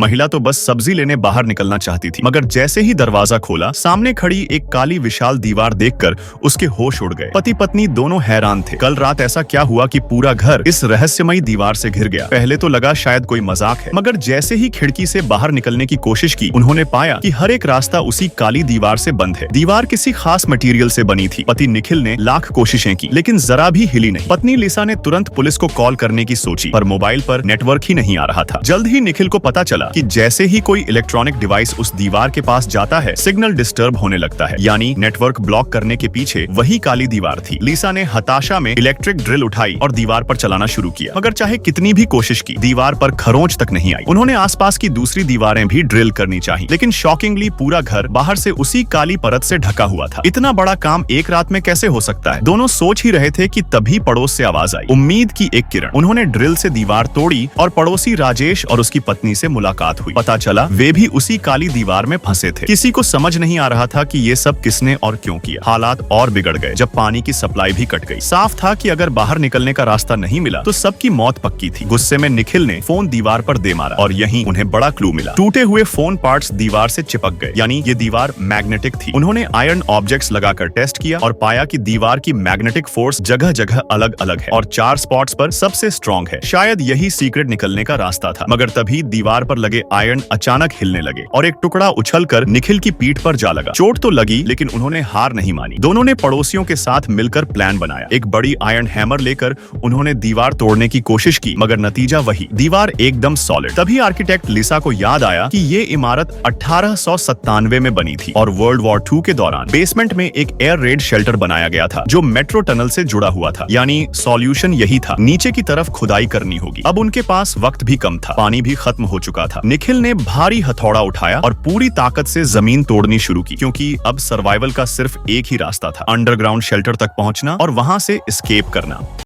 महिला तो बस सब्जी लेने बाहर निकलना चाहती थी, मगर जैसे ही दरवाजा खोला, सामने खड़ी एक काली विशाल दीवार देखकर उसके होश उड़ गए। पति पत्नी दोनों हैरान थे। कल रात ऐसा क्या हुआ कि पूरा घर इस रहस्यमयी दीवार से घिर गया? पहले तो लगा शायद कोई मजाक है, मगर जैसे ही खिड़की से बाहर निकलने की कोशिश की, उन्होंने पाया कि हर एक रास्ता उसी काली दीवार से बंद है। दीवार किसी खास मटेरियल से बनी थी। पति निखिल ने लाख कोशिशें की, लेकिन जरा भी हिली नहीं। पत्नी लिसा ने तुरंत पुलिस को कॉल करने की सोची, पर मोबाइल पर नेटवर्क ही नहीं आ रहा था। जल्द ही निखिल को पता चला कि जैसे ही कोई इलेक्ट्रॉनिक डिवाइस उस दीवार के पास जाता है, सिग्नल डिस्टर्ब होने लगता है, यानी नेटवर्क ब्लॉक करने के पीछे वही काली दीवार थी। लिसा ने हताशा में इलेक्ट्रिक ड्रिल उठाई और दीवार पर चलाना शुरू किया, मगर चाहे कितनी भी कोशिश की, दीवार पर खरोंच तक नहीं आई। उन्होंने आसपास की दूसरी दीवारें भी ड्रिल करनी चाहिए, लेकिन शॉकिंगली पूरा घर बाहर से उसी काली परत से ढका हुआ था। इतना बड़ा काम एक रात में कैसे हो सकता है? दोनों सोच ही रहे थे कि तभी पड़ोस से आवाज आई, उम्मीद की एक किरण। उन्होंने ड्रिल से दीवार तोड़ी और पड़ोसी राजेश और उसकी पत्नी से मुलाकात हुई। पता चला वे भी उसी काली दीवार में फंसे थे। किसी को समझ नहीं आ रहा था कि ये सब किसने और क्यों किया। हालात और बिगड़ गए जब पानी की सप्लाई भी कट गई। साफ था कि अगर बाहर निकलने का रास्ता नहीं मिला तो सबकी मौत पक्की थी। गुस्से में निखिल ने फोन दीवार पर दे मारा और यहीं उन्हें बड़ा क्लू मिला। टूटे हुए फोन पार्ट्स दीवार से चिपक गए, यानी ये दीवार मैग्नेटिक थी। उन्होंने आयरन ऑब्जेक्ट्स लगाकर टेस्ट किया और पाया कि दीवार की मैग्नेटिक फोर्स जगह जगह अलग अलग है और 4 स्पॉट्स पर सबसे स्ट्रॉन्ग है। शायद यही सीक्रेट निकलने का रास्ता था। मगर तभी दीवार पर लगे आयरन अचानक हिलने लगे और एक टुकड़ा उछलकर निखिल की पीठ पर जा लगा। चोट तो लगी, लेकिन उन्होंने हार नहीं मानी। दोनों ने पड़ोसियों के साथ मिलकर प्लान बनाया। एक बड़ी आयरन हैमर लेकर उन्होंने दीवार तोड़ने की कोशिश की, मगर नतीजा वही, दीवार एकदम सॉलिड। तभी आर्किटेक्ट लिसा को याद आया कि ये इमारत 1897 में बनी थी और वर्ल्ड वॉर 2 के दौरान बेसमेंट में एक एयर रेड शेल्टर बनाया गया था जो मेट्रो टनल से जुड़ा हुआ था। यानी सॉल्यूशन यही था, नीचे की तरफ खुदाई करनी होगी। अब उनके पास वक्त भी कम था, पानी भी खत्म हो चुका था। निखिल ने भारी हथौड़ा उठाया और पूरी ताकत से जमीन तोड़नी शुरू की, क्योंकि अब सर्वाइवल का सिर्फ एक ही रास्ता था, अंडरग्राउंड शेल्टर तक पहुंचना और वहां से एस्केप करना।